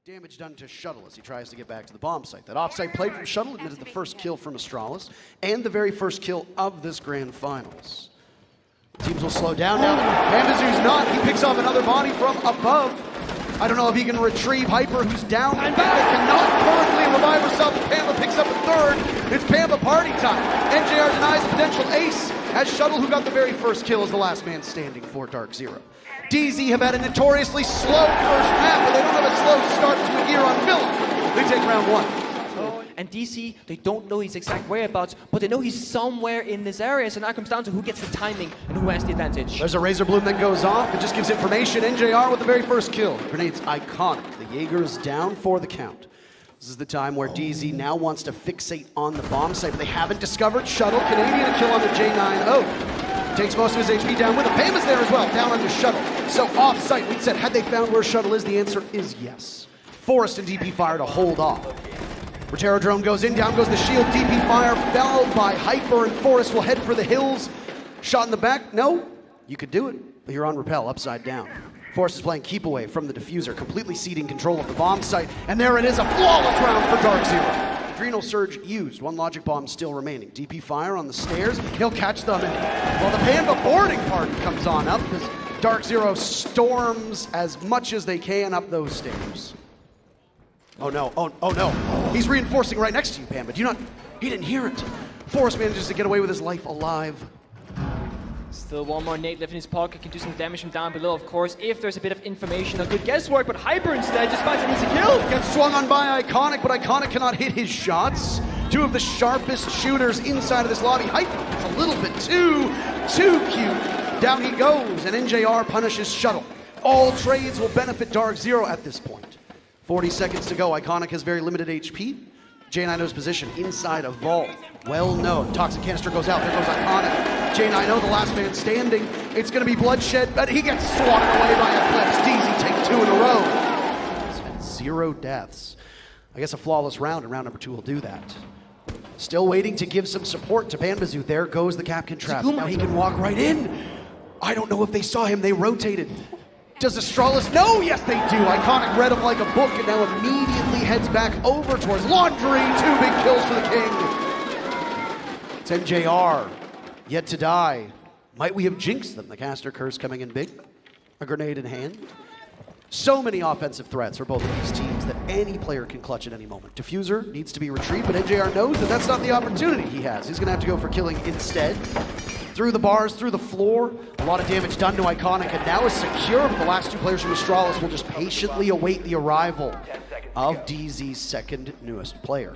Damage done to Shuttle as he tries to get back to the bomb site. That offsite play from Shuttle admitted the first kill from Astralis and the very first kill of this grand finals. Teams will slow down now. Pambazu's not. He picks off another body from above. I don't know if he can retrieve Hyper, who's down. Pamba cannot currently revive herself. Pamba picks up a third. It's Pamba party time. NJR denies a potential ace as Shuttle, who got the very first kill, is the last man standing for DarkZero. DZ have had a notoriously slow first map, but they don't have a slow start to a year on Villa. They take round one. And DC, they don't know his exact whereabouts, but they know he's somewhere in this area, so now it comes down to who gets the timing and who has the advantage. There's a Razor Bloom that goes off. It just gives information. NJR with the very first kill. Grenade's iconic. The Jaeger is down for the count. This is the time where DZ now wants to fixate on the bomb site, but they haven't discovered Shuttle. Canadian a kill on the J9O. Takes most of his HP down with him. Pama's there as well, down under Shuttle. So off-site, we said, had they found where Shuttle is, the answer is yes. Forest and DP Fire to hold off. Rotero drone goes in, down goes the shield. DP Fire fell by Hyper, and Forest will head for the hills. Shot in the back, no, you could do it, but you're on rappel, upside down. Forest is playing keep away from the diffuser, completely ceding control of the bomb site, and there it is, a flawless round for DarkZero. Adrenal Surge used, one logic bomb still remaining. DP Fire on the stairs, he'll catch them, and well, the Panda boarding party comes on up as DarkZero storms as much as they can up those stairs. Oh no, oh no. He's reinforcing right next to you, Pam, but he didn't hear it. Forrest manages to get away with his life alive. Still one more nade left in his pocket, can do some damage from down below, of course, if there's a bit of information or good guesswork, but Hyper instead just finds an easy kill. Gets swung on by Iconic, but Iconic cannot hit his shots. Two of the sharpest shooters inside of this lobby. Hyper gets a little bit too cute. Down he goes, and NJR punishes Shuttle. All trades will benefit DarkZero at this point. 40 seconds to go. Iconic has very limited HP. J9O's position inside a vault. Well known. Toxic canister goes out. There goes Iconic. J9O, the last man standing. It's going to be bloodshed, but he gets swatted away by Eclipse. DZ takes two in a row. And 0 deaths. I guess a flawless round, and round number 2 will do that. Still waiting to give some support to Panbazu. There goes the Capcan trap. Now he can walk right in. I don't know if they saw him. They rotated. Does Astralis? No, yes they do. Iconic read him like a book and now immediately heads back over towards Laundry. 2 big kills for the King. It's NJR, yet to die. Might we have jinxed them? The caster curse coming in big. A grenade in hand. So many offensive threats for both of these teams that any player can clutch at any moment. Diffuser needs to be retrieved, but NJR knows that that's not the opportunity he has. He's gonna have to go for killing instead. Through the bars, through the floor. A lot of damage done to Iconic, and now is secure, but the last 2 players from Astralis will just patiently await the arrival of DZ's second newest player.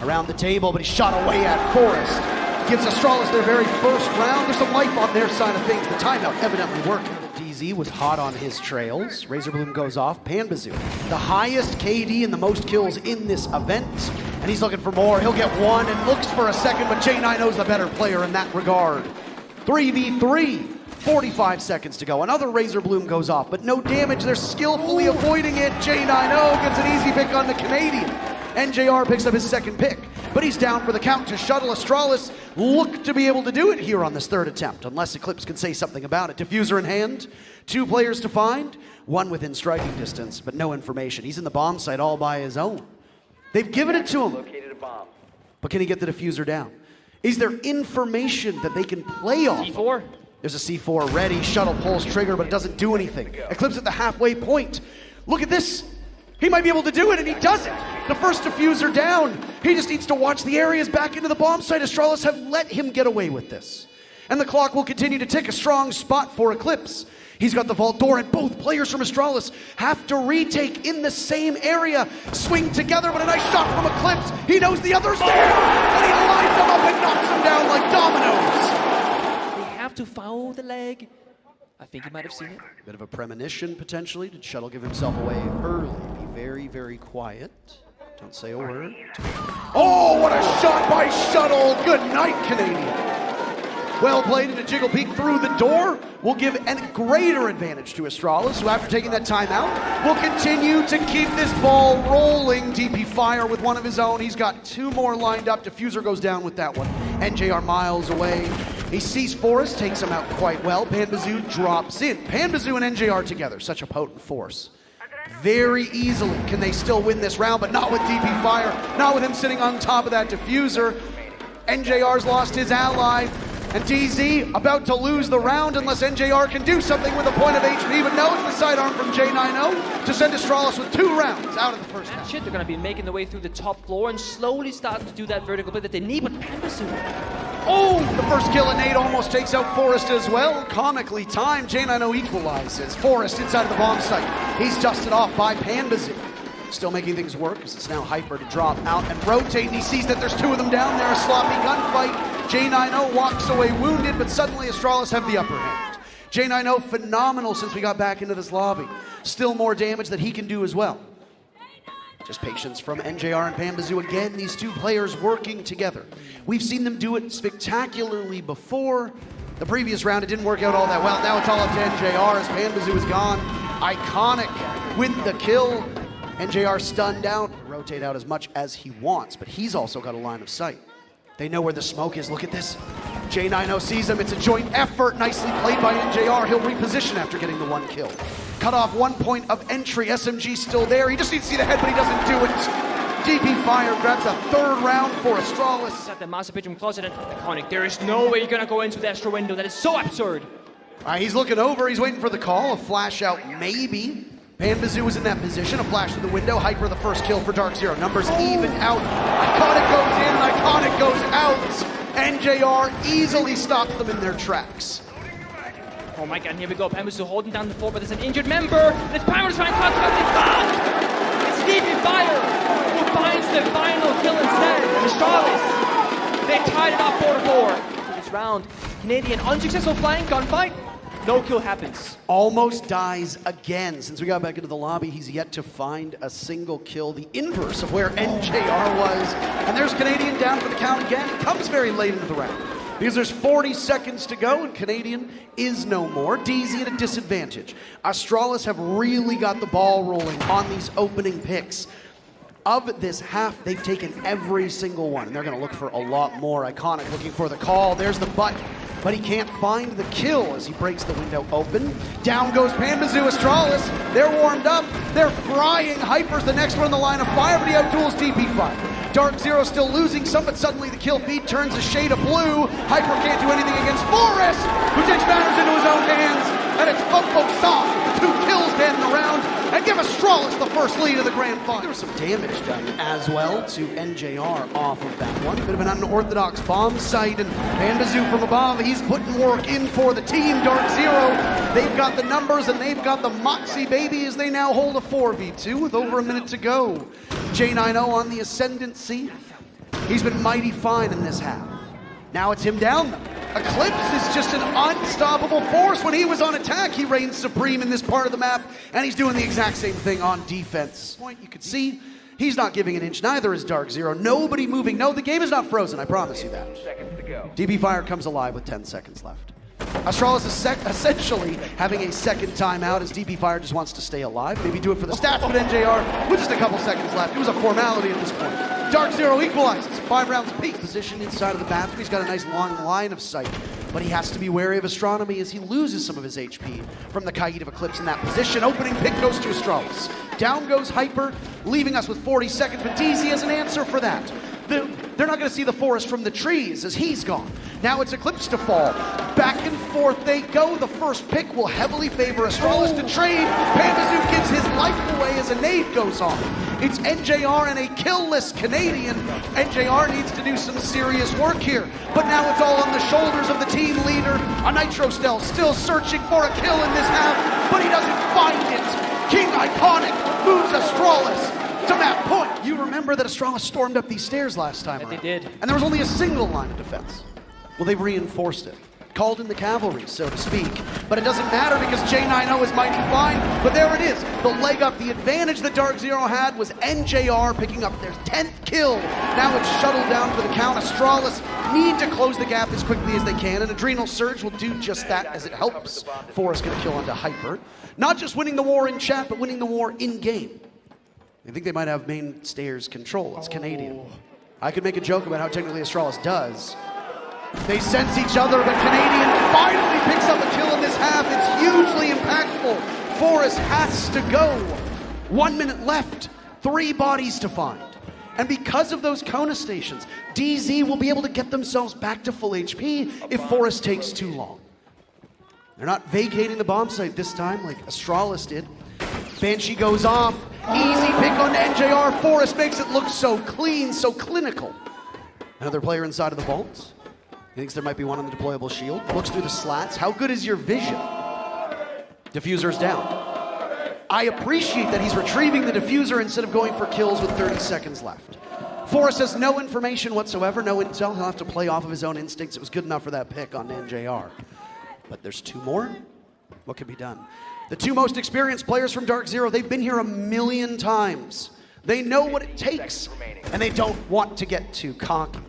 Around the table, but he's shot away at Forest. Gives Astralis their very first round. There's some life on their side of things. The timeout evidently working. DZ was hot on his trails. Razor Bloom goes off. Panbazu, the highest KD and the most kills in this event. And he's looking for more. He'll get one and looks for a second, but J9O's the better player in that regard. 3v3, 45 seconds to go. Another Razor Bloom goes off, but no damage. They're skillfully avoiding it. J9O gets an easy pick on the Canadian. NJR picks up his second pick, but he's down for the count to Shuttle. Astralis look to be able to do it here on this third attempt, unless Eclipse can say something about it. Diffuser in hand, 2 players to find, 1 within striking distance, but no information. He's in the bomb site all by his own. They've given it to him, but can he get the diffuser down? Is there information that they can play off? C4. There's a C4 ready. Shuttle pulls trigger, but it doesn't do anything. Eclipse at the halfway point. Look at this. He might be able to do it, and he does it. The first diffuser down. He just needs to watch the areas back into the bomb site. Astralis have let him get away with this. And the clock will continue to tick. A strong spot for Eclipse. He's got the vault door, and both players from Astralis have to retake in the same area. Swing together, but a nice shot from Eclipse. He knows the other's there, and he lines them up and knocks them down like dominoes. They have to foul the leg. I think he might have seen it. Bit of a premonition, potentially. Did Shuttle give himself away early? Be very, very quiet. Don't say a word. Oh, what a shot by Shuttle. Good night, Canadian. Well played, and a jiggle peek through the door will give a greater advantage to Astralis, who after taking that timeout will continue to keep this ball rolling. DP Fire with one of his own. He's got 2 more lined up. Diffuser goes down with that one. NJR miles away. He sees Forest, takes him out quite well. Panbazu drops in. Panbazu and NJR together, such a potent force. very easily can they still win this round, but not with DP Fire, not with him sitting on top of that diffuser. NJR's lost his ally, and DZ about to lose the round unless NJR can do something with a point of HP, but no, it's the sidearm from J90 to send Astralis with 2 rounds out of the first half. Shit, they're gonna be making their way through the top floor and slowly starting to do that vertical play that they need, but Pambasu. Oh, the first kill, and Nate almost takes out Forrest as well. Comically timed, J90 equalizes. Forrest inside of the bomb site. He's dusted off by Pambasu. Still making things work as it's now Hyper to drop out and rotate, and he sees that there's 2 of them down there. A sloppy gunfight. J90 walks away wounded, but suddenly Astralis have the upper hand. J90 phenomenal since we got back into this lobby. Still more damage that he can do as well. Just patience from NJR and Pambasu again, these 2 players working together. We've seen them do it spectacularly before. The previous round, it didn't work out all that well. Now it's all up to NJR as Pambasu is gone. Iconic with the kill. NJR stunned out, rotate out as much as he wants, but he's also got a line of sight. They know where the smoke is, look at this. J90 sees him, it's a joint effort, nicely played by NJR. He'll reposition after getting the 1 kill. Cut off 1 point of entry, SMG still there. He just needs to see the head, but he doesn't do it. DP Fire grabs a 3rd round for Astralis. At the massive bedroom closet, and Iconic, there is no way you're gonna go into the extra window. That is so absurd. He's looking over, he's waiting for the call, a flash out maybe. Pambasu is in that position, a flash through the window. Hyper the first kill for DarkZero. Numbers even out. Iconic goes in, and Iconic goes out. NJR easily stops them in their tracks. Oh my god, and here we go. Pambasu holding down the fort, but there's an injured member. It's Power trying to contact him. Back! It's DP Fire who finds the final kill instead. And Astralis, they tied it up 4-4. This round, Canadian unsuccessful flying gunfight. No kill happens. Almost dies again. Since we got back into the lobby, he's yet to find a single kill. The inverse of where NJR was. And there's Canadian down for the count again. It comes very late into the round because there's 40 seconds to go and Canadian is no more. DZ at a disadvantage. Astralis have really got the ball rolling on these opening picks. Of this half, they've taken every single one, and they're gonna look for a lot more. Iconic looking for the call. There's the butt, but he can't find the kill as he breaks the window open. Down goes Pambasu. Astralis, they're warmed up. They're frying. Hyper's the next one in the line of fire, but he outduels DP Fire. DarkZero still losing some, but suddenly the kill feed turns a shade of blue. Hyper can't do anything against Forrest, who takes matters into his own hands. And it's Funk Soft with 2 kills to end the round and give Astralis the first lead of the grand final. There was some damage done as well to NJR off of that one. Bit of an unorthodox bomb site, and Pambasu from above, he's putting work in for the team. DarkZero, they've got the numbers and they've got the moxie, baby, as they now hold a 4v2 with over a minute to go. J90 on the ascendancy. He's been mighty fine in this half. Now it's him down though. Eclipse is just an unstoppable force. When he was on attack, he reigns supreme in this part of the map, and he's doing the exact same thing on defense. You could see he's not giving an inch, neither is DarkZero. Nobody moving. No, the game is not frozen, I promise you that. DP Fire comes alive with 10 seconds left. Astralis is essentially having a second timeout as DP Fire just wants to stay alive. Maybe do it for the stats, but NJR with just a couple seconds left. It was a formality at this point. DarkZero equalizes. 5 rounds peak position inside of the bathroom. He's got a nice long line of sight, but he has to be wary of Astronomy as he loses some of his HP from the Kite of Eclipse in that position. Opening pick goes to Astralis. Down goes Hyper, leaving us with 40 seconds, but DZ has an answer for that. They're not going to see the forest from the trees as he's gone. Now it's Eclipse to fall. Back and forth they go. The first pick will heavily favor Astralis to trade. Pambasu gives his life away as a nade goes on. It's NJR and a kill-less Canadian. NJR needs to do some serious work here. But now it's all on the shoulders of the team leader. A Nitro Stealth still searching for a kill in this half, but he doesn't find it. King Iconic moves Astralis to that point. You remember that Astralis stormed up these stairs last time around. They did. And there was only a single line of defense. Well, they've reinforced it. Called in the cavalry, so to speak. But it doesn't matter because J90 is mighty fine. But there it is. The leg up, the advantage that DarkZero had was NJR picking up their 10th kill. Now it's shuttled down for the count. Astralis need to close the gap as quickly as they can, and Adrenal Surge will do just that as it helps Forrest get a kill onto Hyper. Not just winning the war in chat, but winning the war in-game. I think they might have main stairs control. It's Canadian. I could make a joke about how technically Astralis does. They sense each other, but Canadian finally picks up a kill in this half. It's hugely impactful. Forrest has to go. 1 minute left, 3 bodies to find. And because of those Kona stations, DZ will be able to get themselves back to full HP if Forest takes too long. They're not vacating the bomb site this time like Astralis did. Banshee goes off. Easy pick on NJR. Forest makes it look so clean, so clinical. Another player inside of the vault. He thinks there might be one on the deployable shield. Looks through the slats. How good is your vision? Diffuser's down. I appreciate that he's retrieving the diffuser instead of going for kills with 30 seconds left. Forrest has no information whatsoever, no intel. He'll have to play off of his own instincts. It was good enough for that pick on NJR. But there's 2 more. What can be done? The 2 most experienced players from DarkZero, they've been here a million times. They know what it takes, and they don't want to get too cocky.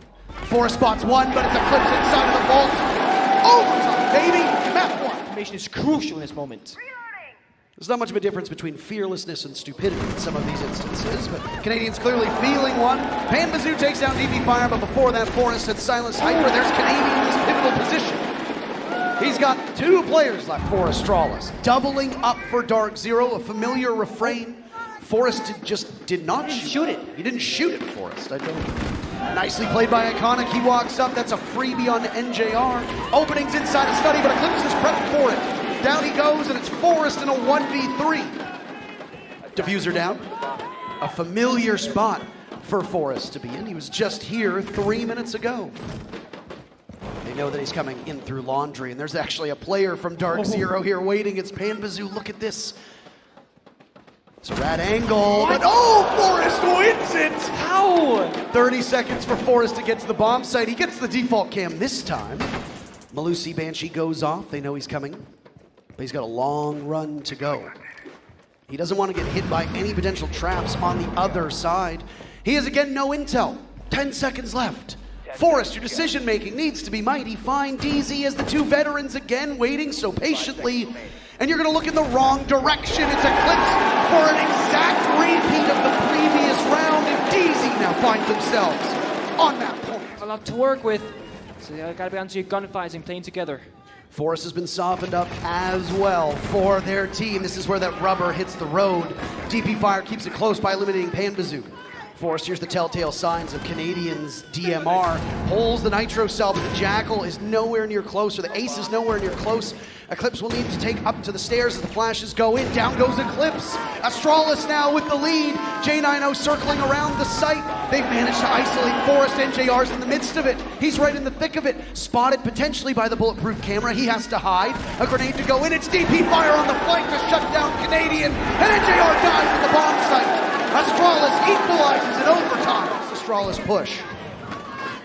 Forrest spots 1, but it's Eclipse inside of the vault. Overtime, baby! Map 1. Information is crucial in this moment. There's not much of a difference between fearlessness and stupidity in some of these instances, but Canadians clearly feeling one. Panbazoo takes down DP Fire, but before that, Forrest had silenced Hyper. There's Canadian in this pivotal position. He's got 2 players left for Astralis. Doubling up for DarkZero, a familiar refrain. Forrest just did not shoot it. He didn't shoot it, Forrest. I don't. Nicely played by Iconic. He walks up. That's a freebie on NJR. Openings inside of Study, but Eclipse is prepped for it. Down he goes, and it's Forrest in a 1v3. Diffuser down. A familiar spot for Forrest to be in. He was just here 3 minutes ago. They know that he's coming in through laundry, and there's actually a player from DarkZero here waiting. It's Panbazoo. Look at this. It's a rad angle, but Forrest wins it! How? 30 seconds for Forrest to get to the bomb site. He gets the default cam this time. Malusi Banshee goes off. They know he's coming, but he's got a long run to go. He doesn't want to get hit by any potential traps on the other side. He has, again, no intel. 10 seconds left. Forrest, your decision-making needs to be mighty fine. DZ as the 2 veterans again waiting so patiently. And you're going to look in the wrong direction. It's Eclipse for an exact repeat of the previous round. And DZ now find themselves on that point. A lot to work with. So you got to be onto your gunfights playing together. Forrest has been softened up as well for their team. This is where that rubber hits the road. DP Fire keeps it close by eliminating Panbazoo. Forrest, here's the telltale signs of Canadians' DMR. Pulls the Nitro cell, but the Jackal is nowhere near close, or the Ace is nowhere near close. Eclipse will need to take up to the stairs as the flashes go in. Down goes Eclipse. Astralis now with the lead. J90 circling around the site. They've managed to isolate Forrest. NJR's in the midst of it. He's right in the thick of it. Spotted potentially by the bulletproof camera. He has to hide. A grenade to go in. It's DP Fire on the flank to shut down Canadian. And NJR dies at the bomb site. Astralis equalizes in overtime. Astralis push.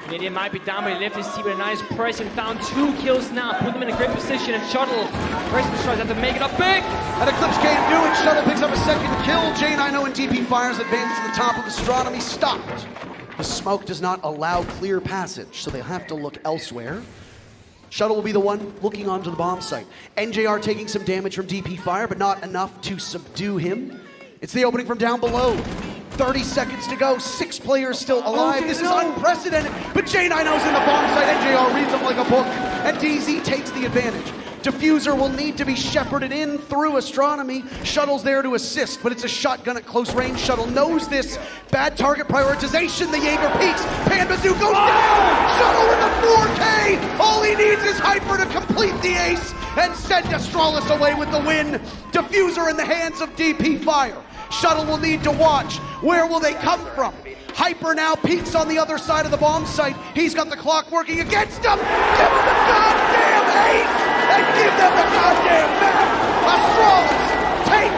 Canadian might be down, but he left his team with a nice press and found 2 kills now. Put them in a great position, and Shuttle tries to make it up big. And Eclipse can't do it. Shuttle picks up a 2nd kill. J90 and DP Fires advance to the top of Astronomy. Stopped. The smoke does not allow clear passage, so they'll have to look elsewhere. Shuttle will be the one looking onto the bomb site. NJR taking some damage from DP Fire, but not enough to subdue him. It's the opening from down below. 30 seconds to go, 6 players still alive. This is unprecedented, but J90's in the bomb site. NJR reads them like a book, and DZ takes the advantage. Diffuser will need to be shepherded in through Astronomy. Shuttle's there to assist, but it's a shotgun at close range. Shuttle knows this. Bad target prioritization. The Jaeger peaks. Panbazoo goes down. Shuttle with the 4K. All he needs is Hyper to complete the ace and send Astralis away with the win. Diffuser in the hands of DP Fire. Shuttle will need to watch. Where will they come from? Hyper now peeks on the other side of the bomb site. He's got the clock working against him. Give him the goddamn ace and give them the goddamn map. Astralis, take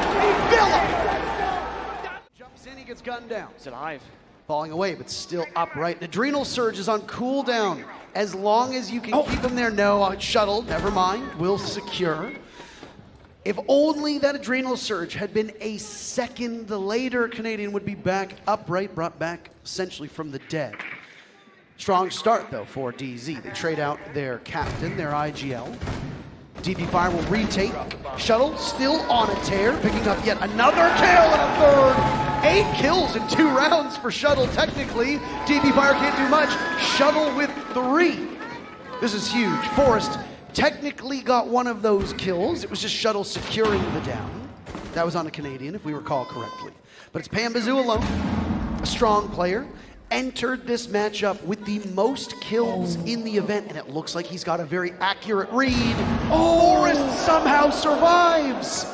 Villa. Jumps in, he gets gunned down. He's alive. Falling away, but still upright. Adrenal Surge is on cooldown. As long as you can keep him there. No, Shuttle, never mind, will secure. If only that Adrenal Surge had been a second later, Canadian would be back upright, brought back essentially from the dead. Strong start, though, for DZ. They trade out their captain, their IGL. DP Fire will retake. Shuttle still on a tear, picking up yet another kill and a 3rd. 8 kills in 2 rounds for Shuttle, technically. DP Fire can't do much. Shuttle with 3. This is huge. Forrest technically got one of those kills. It was just Shuttle securing the down. That was on a Canadian, if we recall correctly. But it's Pambazoo alone, a strong player, entered this matchup with the most kills in the event, and it looks like he's got a very accurate read. Forrest somehow survives.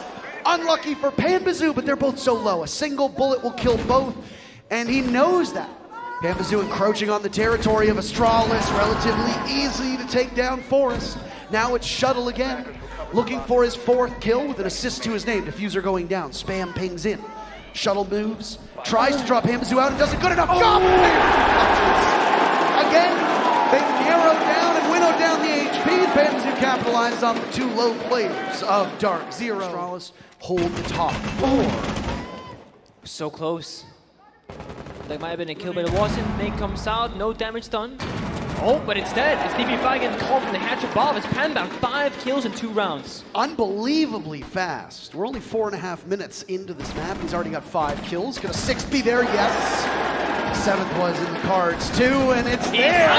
Unlucky for Pambazoo, but they're both so low. A single bullet will kill both, and he knows that. Pambazoo encroaching on the territory of Astralis, relatively easy to take down Forrest. Now it's Shuttle again, looking for his 4th kill with an assist to his name. Diffuser going down, spam pings in. Shuttle moves, tries to drop Pambazoo out and doesn't good enough. Again, they narrow down and winnow down the HP, and Pambazoo capitalizes on the 2 low players of DarkZero. Astralis hold the top 4. So close. That might have been a kill, but it wasn't. Nate comes out, no damage done. Oh, but instead, it's DP5 getting called from the hatch above. It's Panda, 5 kills in 2 rounds. Unbelievably fast. We're only 4.5 minutes into this map. He's already got 5 kills. Could a 6th be there? Yes. 7th was in the cards too, and it's there.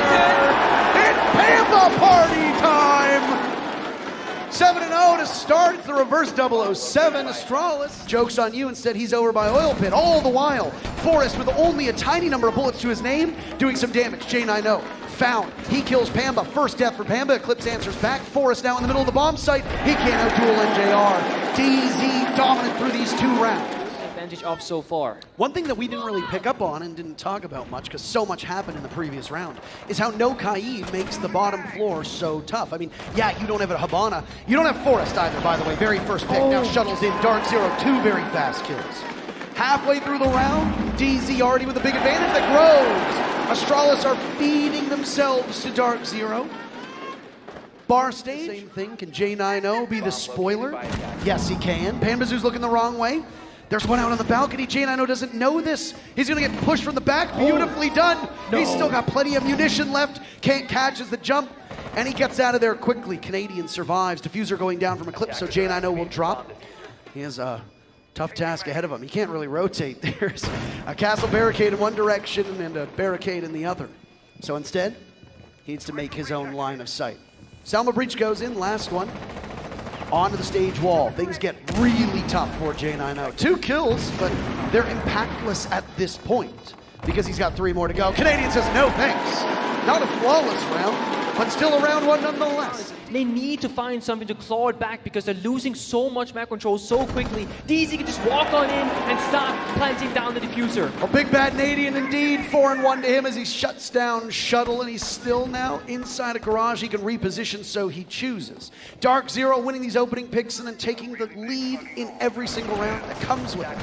It's Pamba party time! 7-0 to start. It's the reverse 007. Astralis jokes on you. Instead, he's over by Oil Pit. All the while, Forrest with only a tiny number of bullets to his name, doing some damage. J9O found. He kills Pamba. First death for Pamba. Eclipse answers back. Forrest now in the middle of the bomb site. He can't outduel NJR. DZ dominant through these 2 rounds. Advantage off so far. One thing that we didn't really pick up on and didn't talk about much, because so much happened in the previous round, is how no Kai makes the bottom floor so tough. I mean, yeah, you don't have a Habana. You don't have Forrest either, by the way. Very first pick. Now Shuttle's in. DarkZero, 2 very fast kills. Halfway through the round, DZ already with a big advantage that grows. Astralis are feeding themselves to DarkZero. Bar stage, same thing. Can J9O be the spoiler? Yes, he can. Pambazoo's looking the wrong way. There's one out on the balcony. J9O doesn't know this. He's gonna get pushed from the back. Beautifully done. No. He's still got plenty of munition left. Can't catch as the jump. And he gets out of there quickly. Canadian survives. Diffuser going down from Eclipse, so J9O will drop. He has a tough task ahead of him. He can't really rotate. There's a castle barricade in one direction and a barricade in the other. So instead, he needs to make his own line of sight. Salma Breach goes in, last one. Onto the stage wall. Things get really tough for J9O. 2 kills, but they're impactless at this point because he's got 3 more to go. Canadian says no thanks. Not a flawless round, but still a round 1 nonetheless. They need to find something to claw it back because they're losing so much map control so quickly. DZ can just walk on in and start planting down the diffuser. A big bad Canadian indeed. 4-1 to him as he shuts down Shuttle, and he's still now inside a garage. He can reposition, so he chooses. DarkZero winning these opening picks and then taking the lead in every single round that comes with it.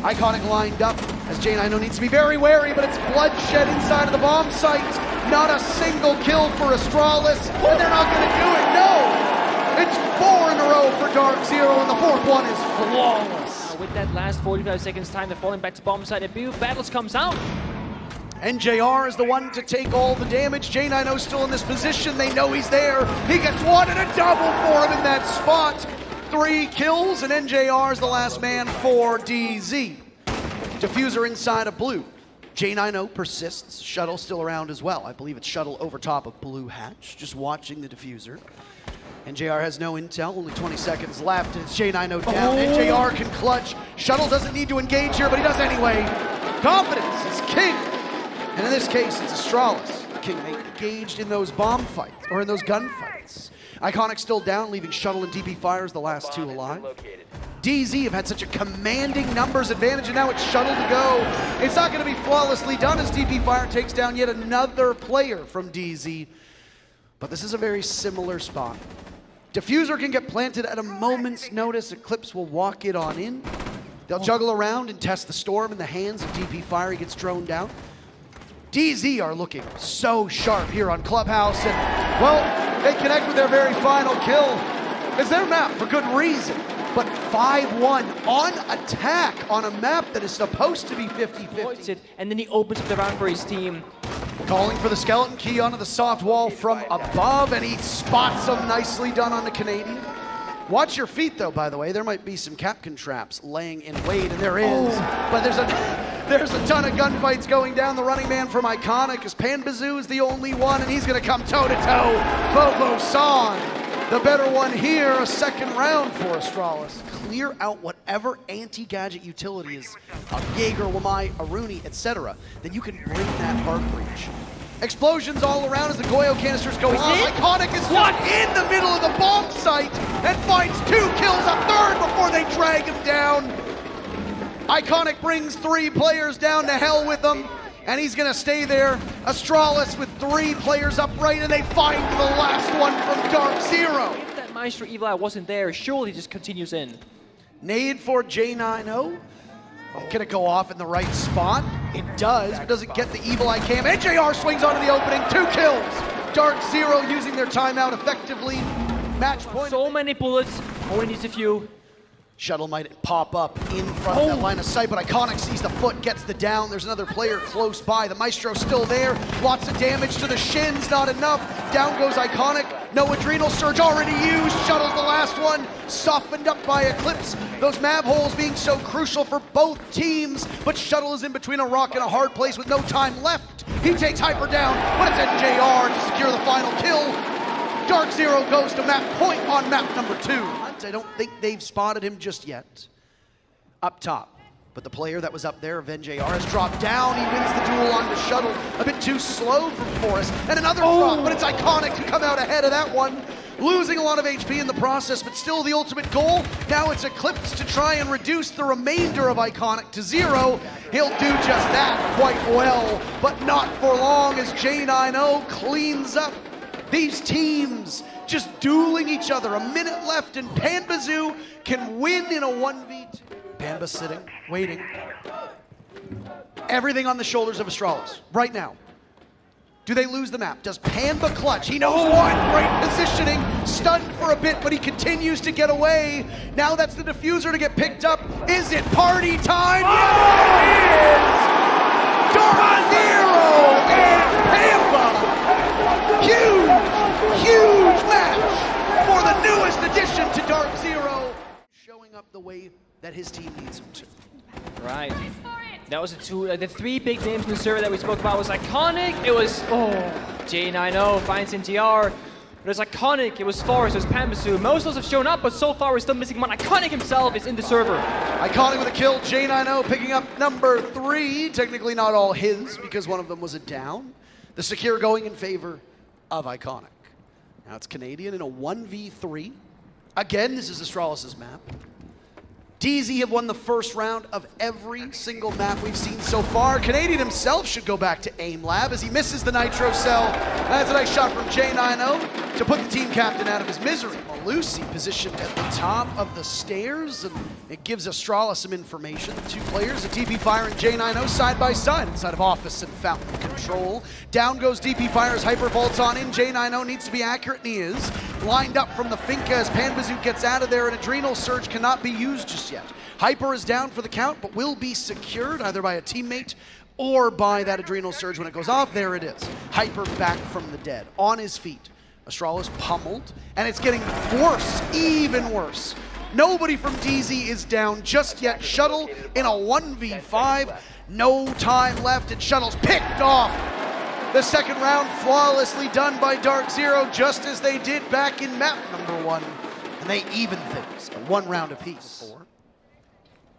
Iconic lined up as J9O needs to be very wary, but it's bloodshed inside of the bomb site. Not a single kill for Astralis, and they're not going to do it. No! It's 4 in a row for DarkZero, and the 4th one is flawless. With that last 45 seconds time, they're falling back to bomb site. And Battles comes out. NJR is the one to take all the damage. J9O still in this position. They know he's there. He gets 1 and a double for him in that spot. 3 kills, and NJR is the last man for DZ. Diffuser inside of blue. J9O persists. Shuttle still around as well. I believe it's Shuttle over top of blue hatch, just watching the diffuser. NJR has no intel, only 20 seconds left, and it's J9O down. NJR can clutch. Shuttle doesn't need to engage here, but he does anyway. Confidence is king. And in this case, it's Astralis, the king, engaged in those bomb fights, or in those gunfights. Iconic still down, leaving Shuttle and DP Fire as the last 2 alive. DZ have had such a commanding numbers advantage, and now it's Shuttle to go. It's not going to be flawlessly done as DP Fire takes down yet another player from DZ. But this is a very similar spot. Diffuser can get planted at a moment's notice. Eclipse will walk it on in. They'll juggle around and test the storm in the hands of DP Fire. He gets droned out. DZ are looking so sharp here on Clubhouse, and, well, they connect with their very final kill. It's their map for good reason. But 5-1 on attack on a map that is supposed to be 50-50. And then he opens up the round for his team. Calling for the skeleton key onto the soft wall from above, and he spots them. Nicely done on the Canadian. Watch your feet, though, by the way. There might be some Capcom traps laying in wait, and there is. But there's a ton of gunfights going down. The running man from Iconic, as Pambazoo is the only one, and he's going to come toe-to-toe. Bobo San. the better one here, a second round for Astralis. Clear out whatever anti-gadget utility is, a Jaeger, Wamai, Aruni, etc. Then you can bring that hard breach. Explosions all around as the Goyo canisters go off. Iconic is stuck in the middle of the bomb site and finds 2 kills, a third before they drag him down. Iconic brings 3 players down to hell with them, and he's gonna stay there. Astralis with 3 players upright, and they find the last one from DarkZero. If that Maestro Evil Eye wasn't there, surely just continues in. Nade for J90. Can it go off in the right spot? It does, but does it get the Evil Eye cam? NJR swings onto the opening, 2 kills. DarkZero using their timeout effectively. Match point. So many bullets, only needs a few. Shuttle might pop up in front of that line of sight, but Iconic sees the foot, gets the down. There's another player close by. The Maestro's still there. Lots of damage to the shins, not enough. Down goes Iconic. No Adrenal Surge already used. Shuttle's the last one, softened up by Eclipse. Those map holes being so crucial for both teams, but Shuttle is in between a rock and a hard place with no time left. He takes Hyper down, but it's NJR to secure the final kill. DarkZero goes to map point on map number 2. I don't think they've spotted him just yet. Up top, but the player that was up there of NJR has dropped down. He wins the duel onto Shuttle. A bit too slow from Forrest. And another drop, but it's Iconic to come out ahead of that one. Losing a lot of HP in the process, but still the ultimate goal. Now it's Eclipse to try and reduce the remainder of Iconic to 0. He'll do just that quite well, but not for long as J90 cleans up these teams. Just dueling each other. A minute left and Panbazoo can win in a 1v2. Panba sitting, waiting. Everything on the shoulders of Astralis right now. Do they lose the map? Does Panba clutch? He knows what. Great positioning. Stunned for a bit, but he continues to get away. Now that's the diffuser to get picked up. Is it party time? Yes, it is! DarkZero and Panba. Huge match for the newest addition to DarkZero. Showing up the way that his team needs him to. Right. That was the 3 big names in the server that we spoke about was Iconic. It was, J90 finds NTR. It was Iconic, it was Forrest, it was Panbazoo. Most of those have shown up, but so far we're still missing one. Iconic himself is in the server. Iconic with a kill, J90 picking up number 3. Technically not all his, because one of them was a down. The secure going in favor of Iconic. Now it's Canadian in a 1v3. Again, this is Astralis' map. DZ have won the first round of every single map we've seen so far. Canadian himself should go back to Aim Lab as he misses the Nitro Cell. That's a nice shot from J90 to put the team captain out of his misery. Malusi positioned at the top of the stairs, and it gives Astralis some information. 2 players, a DP Fire and J90 side by side inside of Office and Fountain Control. Down goes DP Fire as Hyper vaults on in. J90 needs to be accurate, and he is. Lined up from the Finca as Panbazoo gets out of there, and Adrenal Surge cannot be used just yet. Hyper is down for the count, but will be secured either by a teammate or by that Adrenal Surge when it goes off. There it is. Hyper back from the dead, on his feet. Astralis pummeled, and it's getting worse, even worse. Nobody from DZ is down just yet. Shuttle in a 1v5. No time left, and Shuttle's picked off. The second round flawlessly done by DarkZero, just as they did back in map number 1. And they even things, 1 round apiece.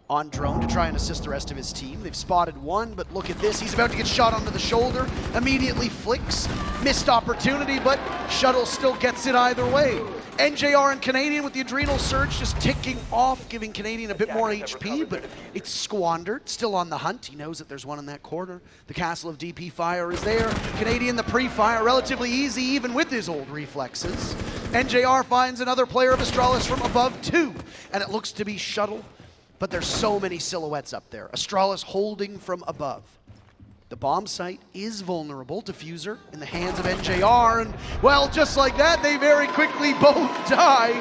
On drone to try and assist the rest of his team. They've spotted one, but look at this. He's about to get shot onto the shoulder. Immediately flicks. Missed opportunity, but Shuttle still gets it either way. NJR and Canadian with the Adrenal Surge just ticking off, giving Canadian a bit more HP, but it's squandered. Still on the hunt. He knows that there's one in that corner. The castle of DP Fire is there. Canadian, the pre-fire, relatively easy, even with his old reflexes. NJR finds another player of Astralis from above 2, and it looks to be Shuttle. But there's so many silhouettes up there. Astralis holding from above. The bomb site is vulnerable. Diffuser in the hands of NJR, and well, just like that, they very quickly both die.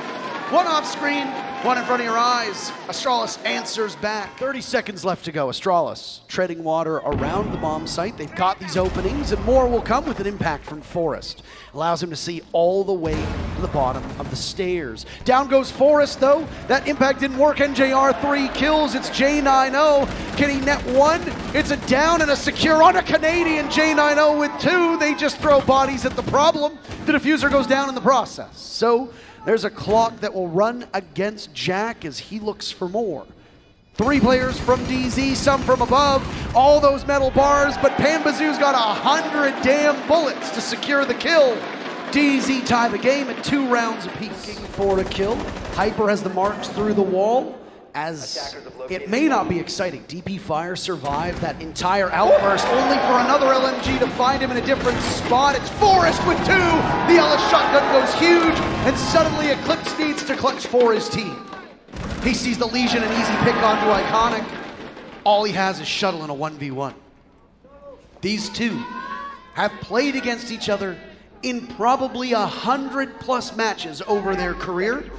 One off screen, one in front of your eyes. Astralis answers back. 30 seconds left to go. Astralis treading water around the bomb site. They've got these openings, and more will come with an impact from Forrest. Allows him to see all the way to the the bottom of the stairs. Down goes Forrest though. That impact didn't work. NJR 3 kills. It's J90. Can he net 1? It's a down and a secure on a Canadian. J90 with 2. They just throw bodies at the problem. The diffuser goes down in the process. So there's a clock that will run against Jack as he looks for more. 3 players from DZ, some from above, all those metal bars, but Panbazoo's got 100 damn bullets to secure the kill. DZ tie the game at 2 rounds apiece. Looking for a kill. Hyper has the marks through the wall, as it may not be exciting. DP Fire survived that entire outburst, only for another LMG to find him in a different spot. It's Forrest with 2. The Ellis shotgun goes huge, and suddenly Eclipse needs to clutch for his team. He sees the Legion, an easy pick onto Iconic. All he has is Shuttle in a 1v1. These two have played against each other in probably 100+ matches over their career.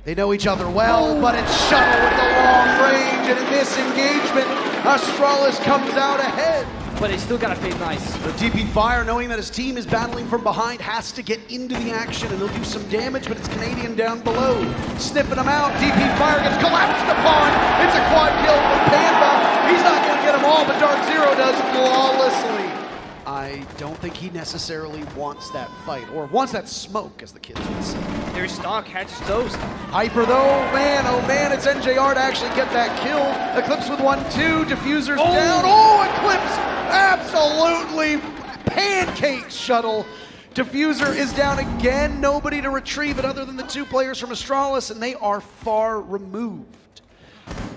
They know each other well, but it's Shuttle with the long range, and in this engagement, Astralis comes out ahead. But they still gotta play nice. So DP Fire, knowing that his team is battling from behind, has to get into the action, and he'll do some damage, but it's Canadian down below. Sniffing him out, DP Fire gets collapsed upon. It's a quad kill for Panda. He's not gonna get them all, but DarkZero does flawlessly. I don't think he necessarily wants that fight, or wants that smoke, as the kids would say. Their stock catches toast. Hyper though, oh man, it's NJR to actually get that kill. Eclipse with 1-2, diffuser's down. Oh, Eclipse absolutely pancakes Shuttle. Diffuser is down again, nobody to retrieve it other than the 2 players from Astralis, and they are far removed.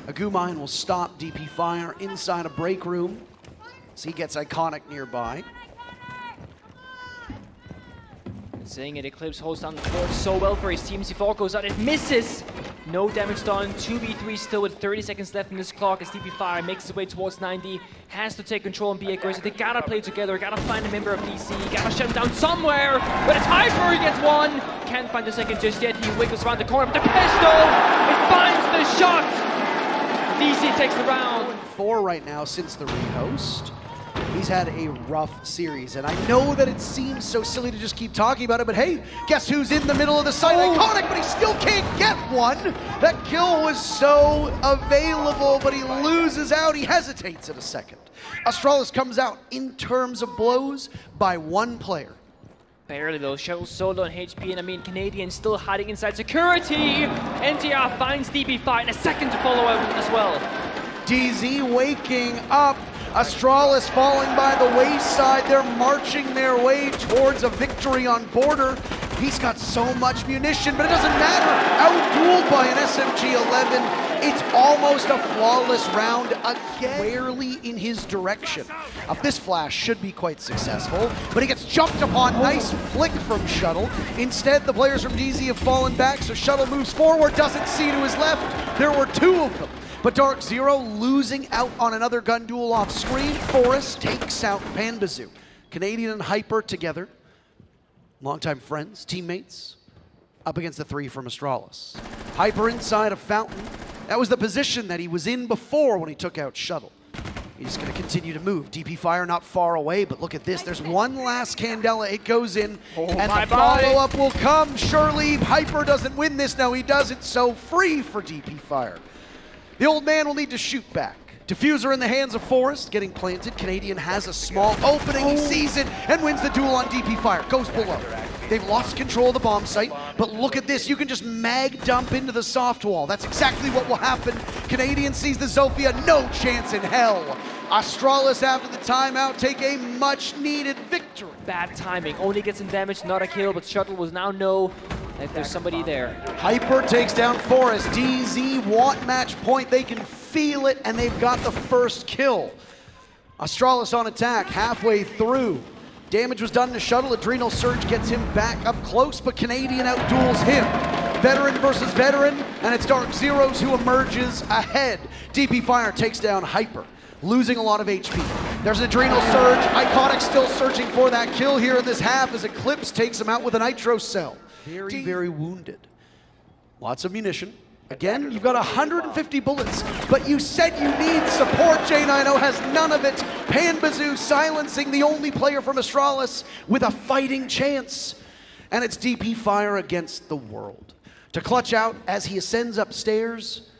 A goo mine will stop DP Fire inside a break room. So he gets Iconic nearby. Saying it, Eclipse holds down the fort so well for his team. C4 goes out, it misses. No damage done. 2v3 still with 30 seconds left in this clock as DP Fire makes his way towards 90. Has to take control and be aggressive. They gotta play together, gotta find a member of DC, gotta shut him down somewhere. But it's Hyper, he gets 1. Can't find the second just yet. He wiggles around the corner, but the pistol, it finds the shot. DC takes the round. 4 right now since the rehost. He's had a rough series, and I know that it seems so silly to just keep talking about it, but hey, guess who's in the middle of the site? Iconic, but he still can't get one. That kill was so available, but he loses out. He hesitates in a second. Astralis comes out in terms of blows by 1 player. Barely though, Shuttle so low on HP, and I mean, Canadian still hiding inside security. NTR finds DP Fire in a second to follow up as well. DZ waking up. Astralis falling by the wayside. They're marching their way towards a victory on border. He's got so much munition, but it doesn't matter. Outdueled by an SMG-11. It's almost a flawless round again. Rarely in his direction. This flash should be quite successful, but he gets jumped upon. Nice flick from Shuttle. Instead, the players from DZ have fallen back, so Shuttle moves forward, doesn't see to his left. There were 2 of them. But DarkZero losing out on another gun duel off screen. Forrest takes out Panbazoo. Canadian and Hyper together. Longtime friends, teammates, up against the 3 from Astralis. Hyper inside a fountain. That was the position that he was in before when he took out Shuttle. He's gonna continue to move. DP Fire not far away, but look at this. There's one last Candela, it goes in, and the follow-up will come. Surely Hyper doesn't win this, no he doesn't, so free for DP Fire. The old man will need to shoot back. Diffuser in the hands of Forrest, getting planted. Canadian has a small opening, he sees it, and wins the duel on DP Fire. Goes below. They've lost control of the bomb site, but look at this. You can just mag dump into the soft wall. That's exactly what will happen. Canadian sees the Zofia, no chance in hell. Astralis, after the timeout, take a much-needed victory. Bad timing, only gets some damage, not a kill, but Shuttle will now know that there's somebody there. Hyper takes down Forrest. DZ want match point. They can feel it, and they've got the first kill. Astralis on attack, halfway through. Damage was done to Shuttle. Adrenal Surge gets him back up close, but Canadian outduels him. Veteran versus veteran, and it's DarkZero's who emerges ahead. DP Fire takes down Hyper, losing a lot of HP. There's an Adrenal Surge. Iconic still searching for that kill here in this half as Eclipse takes him out with a Nitro Cell. Very wounded. Lots of munition. Again, you've got 150 bullets, but you said you need support. J90 has none of it. Panbazoo silencing the only player from Astralis with a fighting chance. and it's DP Fire against the world. To clutch out as he ascends upstairs,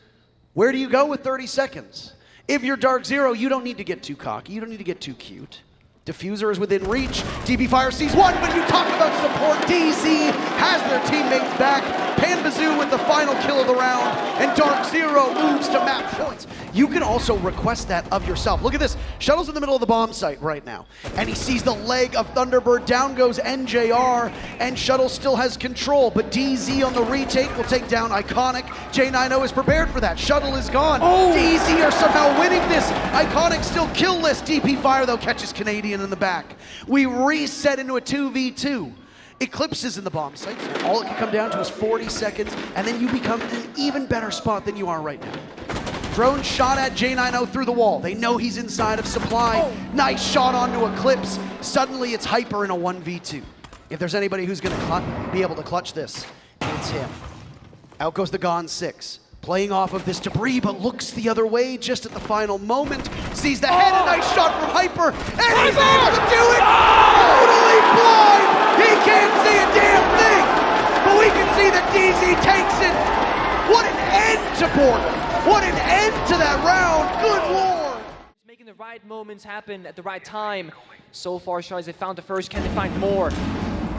where do you go with 30 seconds? If you're DarkZero, you don't need to get too cocky, you don't need to get too cute. Diffuser is within reach. DP Fire sees one, but you talk about support. DZ has their teammates back. Panbazoo with the final kill of the round, and DarkZero moves to map points. You can also request that of yourself. Look at this. Shuttle's in the middle of the bomb site right now, and he sees the leg of Thunderbird. Down goes NJR, and Shuttle still has control, but DZ on the retake will take down Iconic. J90 is prepared for that. Shuttle is gone. DZ are somehow winning this. Iconic still killless. DP Fire, though, catches Canadian in the back. We reset into a 2v2. Eclipses in the bomb site. All it can come down to is 40 seconds, and then you become in an even better spot than you are right now. Drone shot at J90 through the wall. They know he's inside of supply. Nice shot onto Eclipse. Suddenly it's Hyper in a 1v2. If there's anybody who's going to be able to clutch this, it's him. Out goes the Gone 6. Playing off of this debris, but looks the other way just at the final moment. Sees the head, a nice shot from Hyper, and he's able to do it! Totally blind! He can't see a damn thing! But we can see that DZ takes it! What an end to Border! What an end to that round! Good lord! Making the right moments happen at the right time. So far, Astralis, they found the first. Can they find more?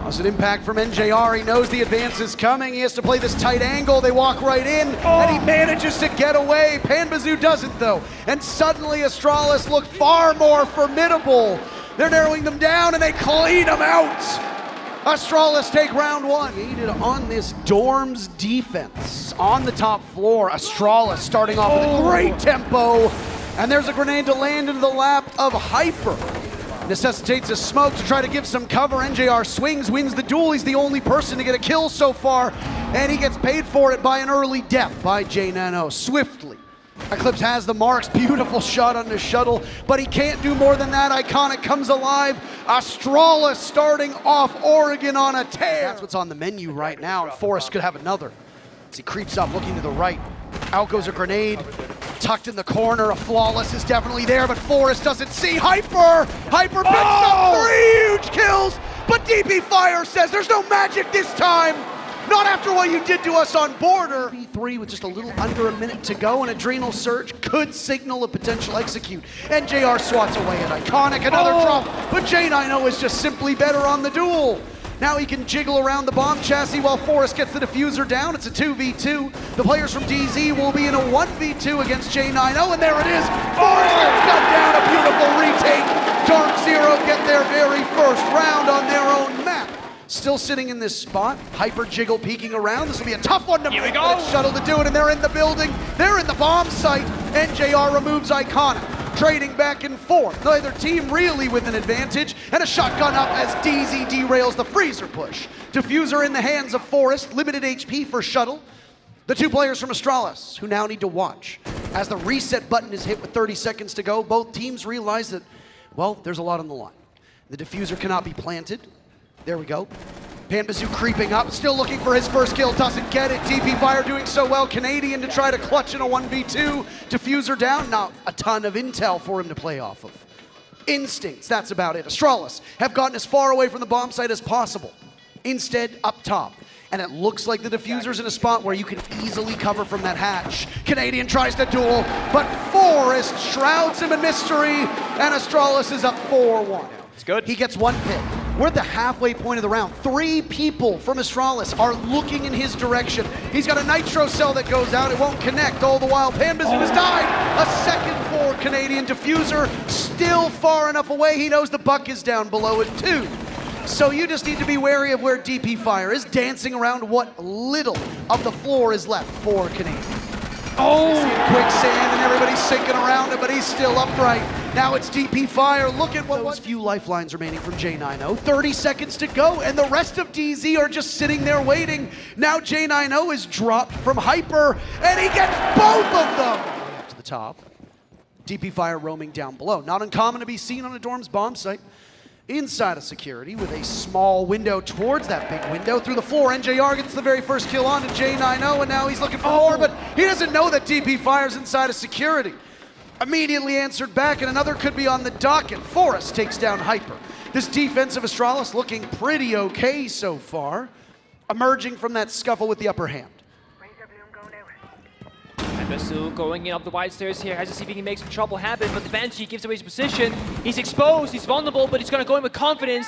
As an impact from NJR, he knows the advance is coming. He has to play this tight angle. They walk right in, and he manages to get away. Panbazoo doesn't, though. And suddenly, Astralis look far more formidable. They're narrowing them down, and they clean them out. Astralis take round one. Aided on this Dorm's defense. On the top floor, Astralis starting off with a great tempo. And there's a grenade to land into the lap of Hyper. Necessitates a smoke to try to give some cover. NJR swings, wins the duel. He's the only person to get a kill so far, and he gets paid for it by an early death by J90 swiftly. Eclipse has the marks, beautiful shot on the Shuttle, but he can't do more than that. Iconic comes alive. Astralis starting off Oregon on a tear. That's what's on the menu right now, and Forrest could have another. As he creeps up, looking to the right. Out goes a grenade. Tucked in the corner, a Flawless is definitely there, but Forrest doesn't see Hyper! Hyper picks up 3 huge kills, but DP Fire says there's no magic this time! Not after what you did to us on Border! B3 with just a little under a minute to go, and Adrenal Surge could signal a potential execute. And JR swats away at Iconic, another drop, but J90 is just simply better on the duel. Now he can jiggle around the bomb chassis while Forrest gets the diffuser down. It's a 2v2. The players from DZ will be in a 1v2 against J90, and there it is. Forrest gets cut down, a beautiful retake. DarkZero get their very first round on their own map. Still sitting in this spot. Hyper jiggle peeking around. This will be a tough one to make. Shuttle to do it, and they're in the building. They're in the bomb site. NJR removes Iconic. Trading back and forth. Neither team really with an advantage, and a shotgun up as DZ derails the freezer push. Diffuser in the hands of Forrest, limited HP for Shuttle. The 2 players from Astralis, who now need to watch. As the reset button is hit with 30 seconds to go, both teams realize that, well, there's a lot on the line. The diffuser cannot be planted. There we go. Panbazoo creeping up, still looking for his first kill, doesn't get it. DP Fire doing so well. Canadian to try to clutch in a 1v2. Diffuser down, not a ton of intel for him to play off of. Instincts, that's about it. Astralis have gotten as far away from the bomb site as possible. Instead, up top. And it looks like the diffuser's in a spot where you can easily cover from that hatch. Canadian tries to duel, but Forrest shrouds him in mystery, and Astralis is up 4-1. It's good. He gets 1 pick. We're at the halfway point of the round. 3 people from Astralis are looking in his direction. He's got a nitro cell that goes out. It won't connect. All the while, Panbazoo has died. A second for Canadian. Diffuser still far enough away. He knows the buck is down below it too. So you just need to be wary of where DP Fire is, dancing around what little of the floor is left for Canadian. Quicksand, and everybody's sinking around him, but he's still upright. Now it's DP Fire. Look at those few lifelines remaining from J90. 30 seconds to go, and the rest of DZ are just sitting there waiting. Now J90 is dropped from Hyper, and he gets both of them! To the top. DP Fire roaming down below. Not uncommon to be seen on a Dorm's bomb site. Inside of security with a small window towards that big window. Through the floor, NJR gets the very first kill on to J90, and now he's looking for more, but he doesn't know that DP Fire's inside of security. Immediately answered back, and another could be on the docket. Forrest takes down Hyper. This defensive Astralis looking pretty okay so far, emerging from that scuffle with the upper hand. Basu going in up the wide stairs here, has to see if he can make some trouble happen, but the Banshee gives away his position. He's exposed, he's vulnerable, but he's gonna go in with confidence.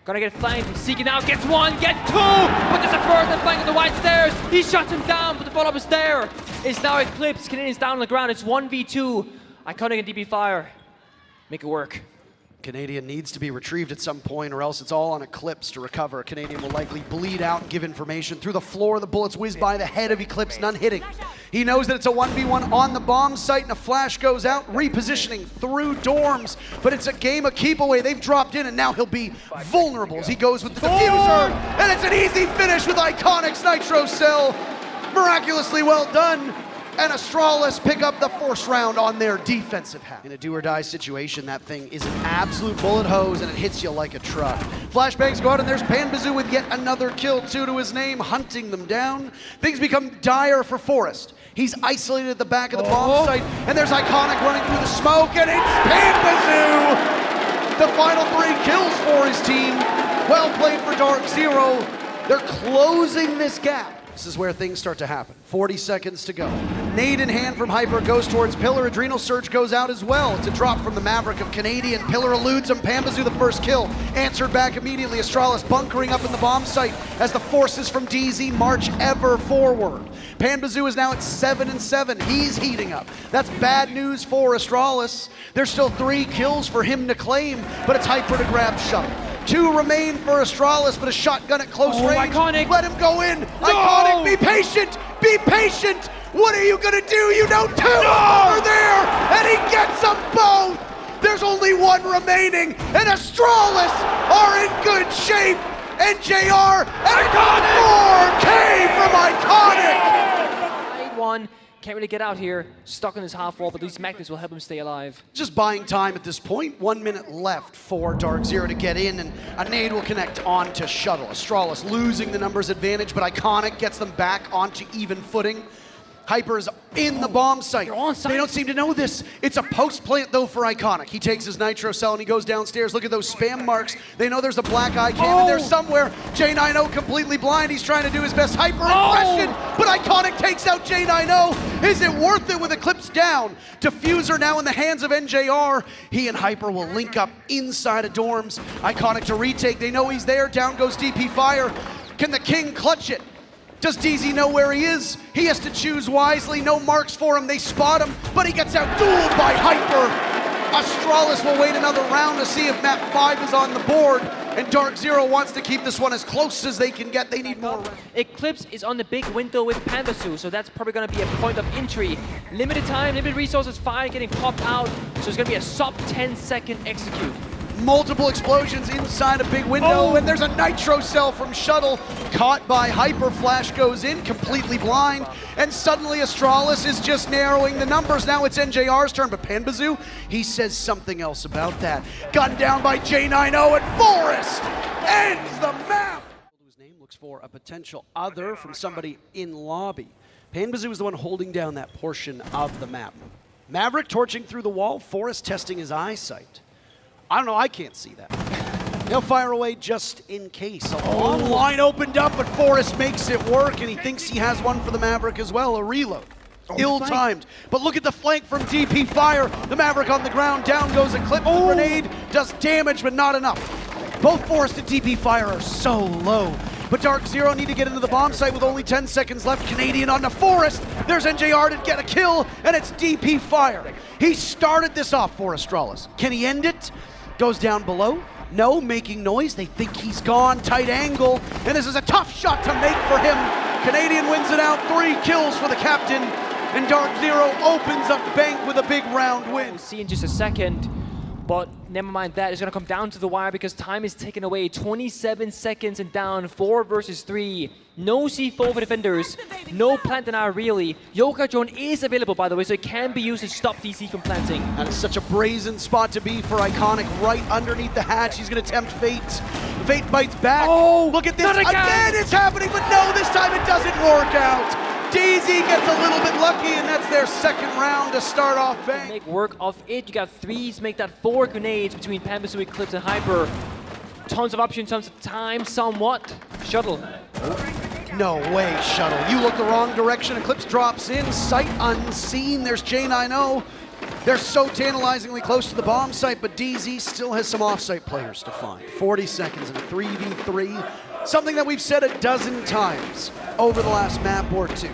Gonna get flanked, seeking out, gets one, gets two! But there's a further flank on the wide stairs. He shuts him down, but the follow-up is there. It's now Eclipse, Canadian's down on the ground, it's 1v2. Iconic and DP Fire. Make it work. Canadian needs to be retrieved at some point or else it's all on Eclipse to recover. Canadian will likely bleed out and give information. Through the floor, the bullets whiz by the head of Eclipse, none hitting. He knows that it's a 1v1 on the bomb site and a flash goes out, repositioning through dorms. But it's a game of keep away. They've dropped in and now he'll be vulnerable as he goes with the diffuser. And it's an easy finish with Iconic's Nitro Cell. Miraculously well done. And Astralis pick up the first round on their defensive half. In a do-or-die situation, that thing is an absolute bullet hose and it hits you like a truck. Flashbangs go out and there's Panbazoo with yet another kill, 2 to his name, hunting them down. Things become dire for Forrest. He's isolated at the back of the bomb site and there's Iconic running through the smoke and it's Panbazoo! The final 3 kills for his team. Well played for DarkZero. They're closing this gap. This is where things start to happen. 40 seconds to go. Nade in hand from Hyper goes towards Pillar. Adrenal Surge goes out as well. It's a drop from the Maverick of Canadian. Pillar eludes him. Panbazoo the first kill. Answered back immediately. Astralis bunkering up in the bomb site as the forces from DZ march ever forward. Panbazoo is now at 7-7. He's heating up. That's bad news for Astralis. There's still 3 kills for him to claim, but it's Hyper to grab Shuttle. 2 remain for Astralis, but a shotgun at close range. Iconic. Let him go in. No! Iconic, be patient. Be patient. What are you gonna do? You know 2 are there, and he gets them both. There's only 1 remaining, and Astralis are in good shape. NJR and 4K from Iconic. 8-1. Can't really get out here, stuck on his half wall, but these magnets will help him stay alive. Just buying time at this point. 1 minute left for DarkZero to get in, and a nade will connect onto Shuttle. Astralis losing the numbers advantage, but Iconic gets them back onto even footing. Hyper's in the bomb site. They don't seem to know this. It's a post plant though for Iconic. He takes his Nitro Cell and he goes downstairs. Look at those spam marks. They know there's a black eye cannon there somewhere. J90 completely blind. He's trying to do his best Hyper impression, but Iconic takes out J90. Is it worth it with Eclipse down? Diffuser now in the hands of NJR. He and Hyper will link up inside of dorms. Iconic to retake. They know he's there. Down goes DP Fire. Can the King clutch it? Does DZ know where he is? He has to choose wisely. No marks for him. They spot him, but he gets out-dueled by Hyper. Astralis will wait another round to see if map 5 is on the board, and DarkZero wants to keep this one as close as they can get. They need more rounds. Eclipse is on the big window with Panbazoo, so that's probably going to be a point of entry. Limited time, limited resources, fire getting popped out, so it's going to be a sub 10-second execute. Multiple explosions inside a big window, and there's a Nitro Cell from Shuttle. Caught by Hyper, Flash goes in, completely blind, and suddenly Astralis is just narrowing the numbers. Now it's NJR's turn, but Panbazoo, he says something else about that. Gunned down by J90, and Forrest ends the map! Whose name looks for a potential other from somebody in lobby. Panbazoo is the one holding down that portion of the map. Maverick torching through the wall, Forrest testing his eyesight. I don't know, I can't see that. He'll fire away just in case. A long line opened up, but Forrest makes it work, and he thinks he has one for the Maverick as well, a reload. Ill-timed. But look at the flank from DP Fire. The Maverick on the ground, down goes Eclipse. Grenade does damage, but not enough. Both Forrest and DP Fire are so low. But DarkZero need to get into the bomb site with only 10 seconds left. Canadian onto Forrest. There's NJR to get a kill, and it's DP Fire. He started this off for Astralis. Can he end it? Goes down below. No, making noise. They think he's gone. Tight angle. And this is a tough shot to make for him. Canadian wins it out. 3 kills for the captain. And DarkZero opens up bank with a big round win. We'll see in just a second. But never mind that. It's going to come down to the wire because time is taken away. 27 seconds and down. 4 versus 3. No C4 for defenders. No plant denial really. Yokai drone is available, by the way, so it can be used to stop DC from planting. And it's such a brazen spot to be for Iconic right underneath the hatch. He's going to tempt Fate. Fate bites back. Look at this. Again it's happening, but no, this time it doesn't work out. DZ gets a little bit lucky, and that's their second round to start off bank. Make work of it. You got 3s, make that 4 grenades between Panbazoo, Eclipse, and Hyper. tons of options, tons of time, somewhat. Shuttle. No way, Shuttle. You look the wrong direction. Eclipse drops in, sight unseen. There's J90. They're so tantalizingly close to the bomb site, but DZ still has some off-site players to find. 40 seconds in a 3v3. Something that we've said a dozen times over the last map or two.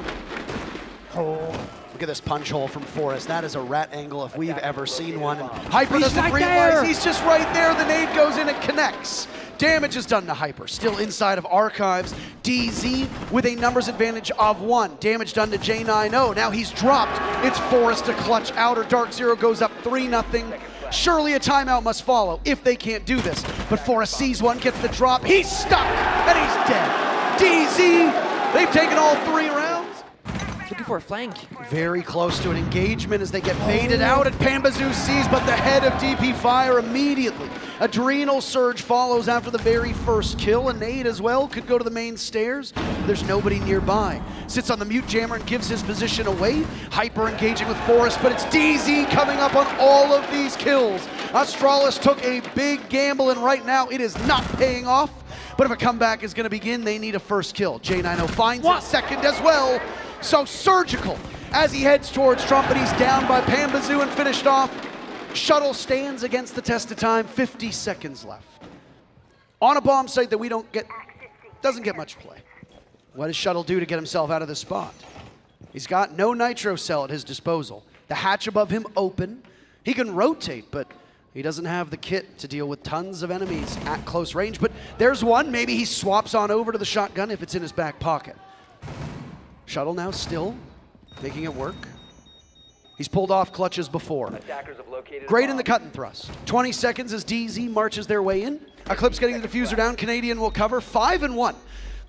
Look at this punch hole from Forrest. That is a rat angle if we've ever seen one. And Hyper doesn't realize he's just right there. The nade goes in and connects. Damage is done to Hyper. Still inside of Archives. DZ with a numbers advantage of 1. Damage done to J90. Now he's dropped. It's Forrest to clutch outer. DarkZero goes up 3-0. Surely a timeout must follow if they can't do this. But Forrest sees one, gets the drop. He's stuck and he's dead. DZ, they've taken all 3 rounds. Looking for a flank. Very close to an engagement as they get baited out, and Panbazoo sees, but the head of DP Fire immediately. Adrenal Surge follows after the very first kill. A nade as well could go to the main stairs. There's nobody nearby. Sits on the mute jammer and gives his position away. Hyper engaging with Forrest, but it's DZ coming up on all of these kills. Astralis took a big gamble, and right now it is not paying off. But if a comeback is going to begin, they need a first kill. J90 finds it second as well. So surgical as he heads towards Trump, but he's down by Panbazoo and finished off. Shuttle stands against the test of time, 50 seconds left. On a bomb site that we doesn't get much play. What does Shuttle do to get himself out of this spot? He's got no nitro cell at his disposal. The hatch above him open. He can rotate, but he doesn't have the kit to deal with tons of enemies at close range. But there's one, maybe he swaps on over to the shotgun if it's in his back pocket. Shuttle now still making it work. He's pulled off clutches before. Great in the cut and thrust. 20 seconds as DZ marches their way in. Eclipse getting the diffuser down. Canadian will cover. 5-1.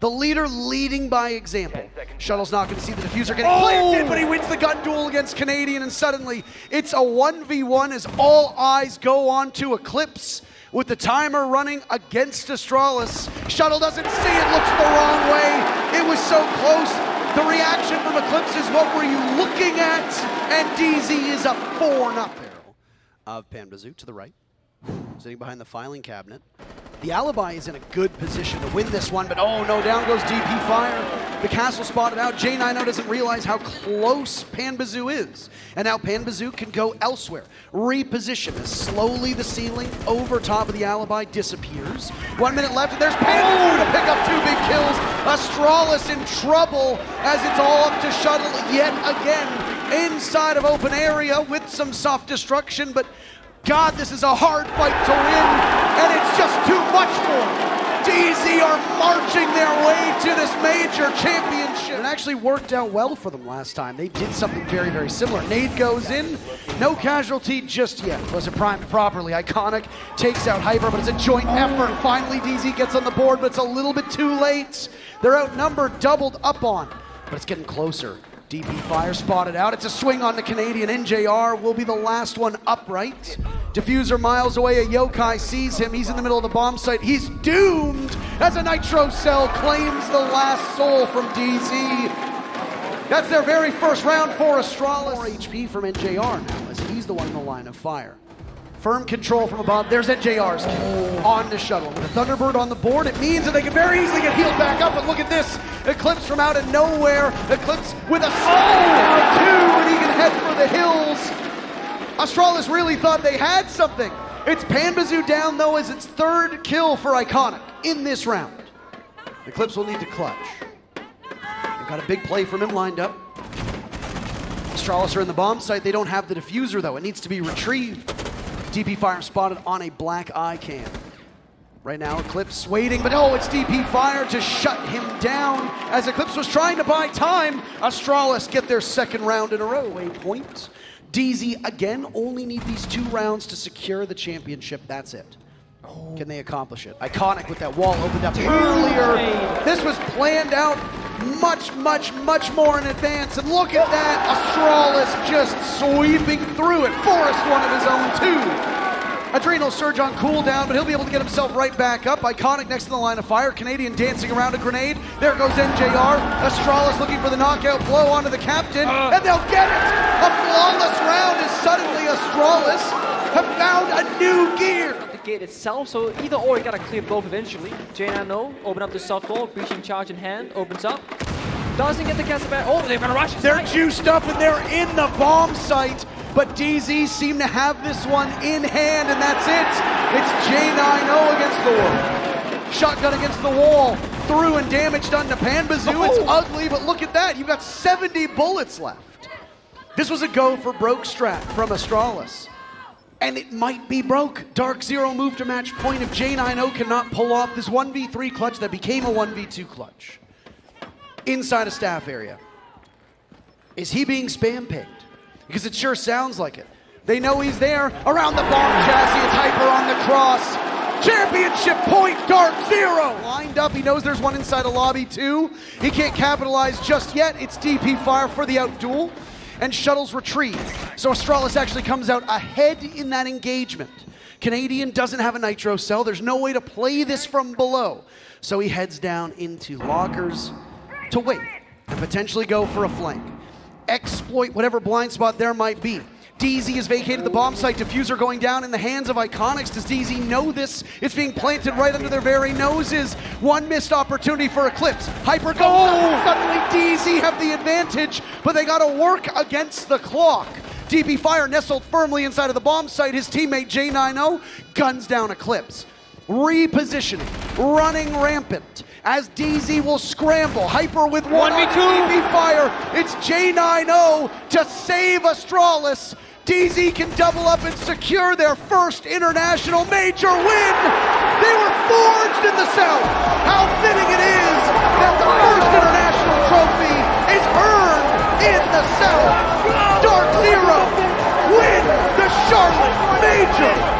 The leader leading by example. Shuttle's not going to see the diffuser getting planted, but he wins the gun duel against Canadian, and suddenly it's a 1v1 as all eyes go on to Eclipse with the timer running against Astralis. Shuttle doesn't see it, looks the wrong way. It was so close. The reaction from Eclipse is, what were you looking at? And DZ is up 4-0. Of Panbazoo to the right, sitting behind the filing cabinet. The Alibi is in a good position to win this one, but oh no, down goes DP Fire. The castle spotted out. J90 doesn't realize how close Panbazoo is. And now Panbazoo can go elsewhere. Reposition as slowly the ceiling over top of the Alibi disappears. 1 minute left, and there's Panbazoo to pick up 2 big kills. Astralis in trouble as it's all up to Shuttle yet again. Inside of open area with some soft destruction, but God, this is a hard fight to win, and it's just too much for them. DZ are marching their way to this major championship. It actually worked out well for them last time. They did something very, very similar. Nade goes in, no casualty just yet. Wasn't primed properly. Iconic takes out Hyper, but it's a joint effort. Finally, DZ gets on the board, but it's a little bit too late. They're outnumbered, doubled up on, but it's getting closer. DP Fire spotted out. It's a swing on the Canadian. NJR will be the last one upright. Diffuser miles away. A Yokai sees him. He's in the middle of the bomb site. He's doomed as a nitro cell claims the last soul from DZ. That's their very first round for Astralis. 4 HP from NJR now as he's the one in the line of fire. Firm control from above. There's NJR's kill on the Shuttle. With a Thunderbird on the board, it means that they can very easily get healed back up. But look at this. Eclipse from out of nowhere. Eclipse with a down 2, and he can head for the hills. Astralis really thought they had something. It's Panbazoo down, though, as its 3rd kill for Iconic in this round. Eclipse will need to clutch. They've got a big play from him lined up. Astralis are in the bomb site. They don't have the diffuser, though. It needs to be retrieved. DP Fire spotted on a black eye cam. Right now, Eclipse waiting, but oh, it's DP Fire to shut him down. As Eclipse was trying to buy time, Astralis get their 2nd round in a row. Waypoint. DZ again only need these 2 rounds to secure the championship. That's it. Can they accomplish it? Iconic with that wall opened up earlier. This was planned out much more in advance. And look at that, Astralis just sweeping through it. Forrest one of his own too. Adrenal Surge on cooldown, but he'll be able to get himself right back up. Iconic next to the line of fire. Canadian dancing around a grenade. There goes NJR. Astralis looking for the knockout blow onto the captain, and they'll get it. A flawless round as suddenly Astralis have found a new gear. The gate itself, so either or you gotta clear both eventually. J9O, open up the soft wall, breaching charge in hand, opens up. Doesn't get the caster back. Oh, they're gonna rush. They're juiced up and they're in the bomb site, but DZ seem to have this one in hand, and that's it. It's J9O against the wall. Shotgun against the wall, through and damage done to Panbazoo. It's ugly, but look at that. You've got 70 bullets left. This was a go for broke strat from Astralis. And it might be broke. DarkZero moved to match point if J9O cannot pull off this 1v3 clutch that became a 1v2 clutch. Inside a staff area. Is he being spam pinged? Because it sure sounds like it. They know he's there. Around the bomb chassis, it's Hyper on the cross. Championship point, DarkZero! Lined up, he knows there's one inside a lobby too. He can't capitalize just yet. It's DP fire for the outduel. And shuttles retrieve. So Astralis actually comes out ahead in that engagement. Canadian doesn't have a nitro cell. There's no way to play this from below. So he heads down into lockers to wait and potentially go for a flank. Exploit whatever blind spot there might be. DZ has vacated the bomb site. Diffuser going down in the hands of Iconics. Does DZ know this? It's being planted right under their very noses. One missed opportunity for Eclipse. Hyper goes up. Suddenly DZ have the advantage, but they gotta work against the clock. DP fire nestled firmly inside of the bomb site. His teammate J9O guns down Eclipse. Repositioning, running rampant as DZ will scramble. Hyper with 1v2 DP fire. It's J9O to save Astralis. DZ can double up and secure their first international major win. They were forged in the South. How fitting it is that the first international trophy is earned in the South. DarkZero win the Charlotte Major.